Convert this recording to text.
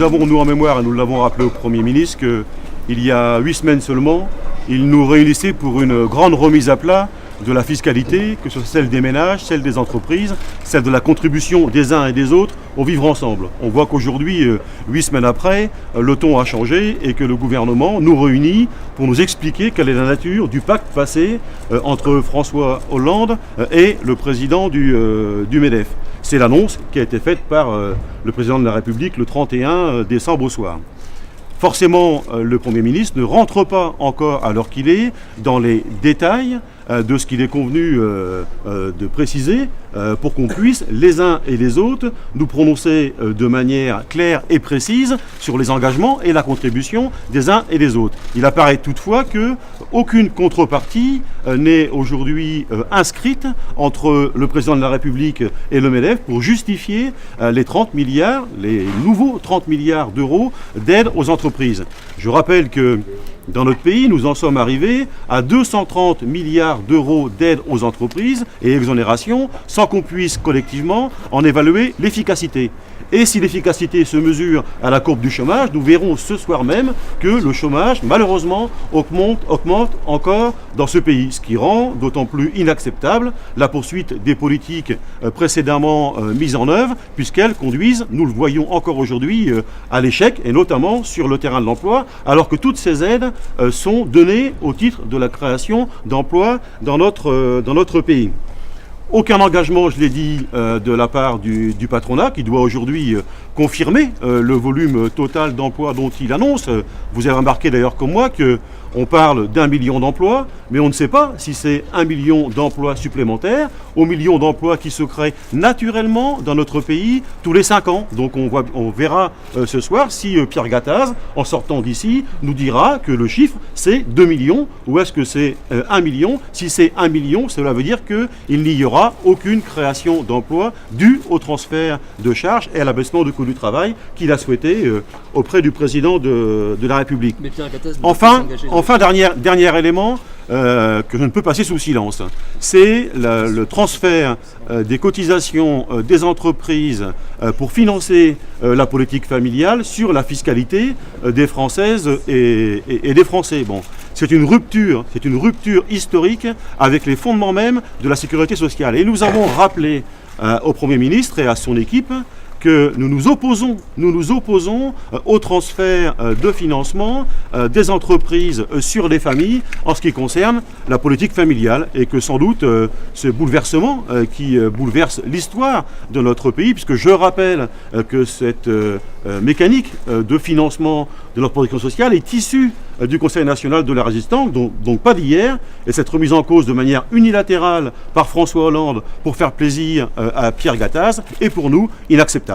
Nous avons, nous, en mémoire, et nous l'avons rappelé au Premier ministre, qu'il y a 8 semaines seulement, il nous réunissait pour une grande remise à plat de la fiscalité, que ce soit celle des ménages, celle des entreprises, celle de la contribution des uns et des autres au vivre ensemble. On voit qu'aujourd'hui, 8 semaines après, le ton a changé et que le gouvernement nous réunit pour nous expliquer quelle est la nature du pacte passé entre François Hollande et le président du MEDEF. C'est l'annonce qui a été faite par le président de la République le 31 décembre au soir. Forcément, le Premier ministre ne rentre pas encore, à l'heure qu'il est, dans les détails de ce qu'il est convenu de préciser pour qu'on puisse, les uns et les autres, nous prononcer de manière claire et précise sur les engagements et la contribution des uns et des autres. Il apparaît toutefois qu'aucune contrepartie n'est aujourd'hui inscrite entre le président de la République et le MEDEF pour justifier les 30 milliards, les nouveaux 30 milliards d'euros d'aide aux entreprises. Je rappelle que dans notre pays, nous en sommes arrivés à 230 milliards d'euros d'aide aux entreprises et exonérations sans qu'on puisse collectivement en évaluer l'efficacité. Et si l'efficacité se mesure à la courbe du chômage, nous verrons ce soir même que le chômage, malheureusement, augmente encore dans ce pays, ce qui rend d'autant plus inacceptable la poursuite des politiques précédemment mises en œuvre, puisqu'elles conduisent, nous le voyons encore aujourd'hui, à l'échec, et notamment sur le terrain de l'emploi, alors que toutes ces aides sont données au titre de la création d'emplois dans notre pays. Aucun engagement, je l'ai dit, de la part du patronat qui doit aujourd'hui confirmer le volume total d'emplois dont il annonce. Vous avez remarqué d'ailleurs comme moi qu'on parle d'1 million d'emplois, mais on ne sait pas si c'est 1 million d'emplois supplémentaires aux millions d'emplois qui se créent naturellement dans notre pays tous les 5 ans. Donc on verra ce soir si Pierre Gattaz, en sortant d'ici, nous dira que le chiffre c'est 2 millions ou est-ce que c'est 1 million. Si c'est 1 million, cela veut dire qu'il n'y aura aucune création d'emplois due au transfert de charges et à l'abaissement du coût du travail qu'il a souhaité auprès du président de la République. Mais Pierre Gattaz Enfin, dernier élément que je ne peux passer sous silence, c'est le transfert des cotisations des entreprises pour financer la politique familiale sur la fiscalité des Françaises et des Français. Bon, c'est une rupture historique avec les fondements même de la sécurité sociale. Et nous avons rappelé au Premier ministre et à son équipe que nous nous opposons au transfert de financement des entreprises sur les familles en ce qui concerne la politique familiale et que sans doute ce bouleversement qui bouleverse l'histoire de notre pays, puisque je rappelle que cette mécanique de financement de notre politique sociale est issue du Conseil national de la résistance, donc pas d'hier, et cette remise en cause de manière unilatérale par François Hollande pour faire plaisir à Pierre Gattaz est pour nous inacceptable.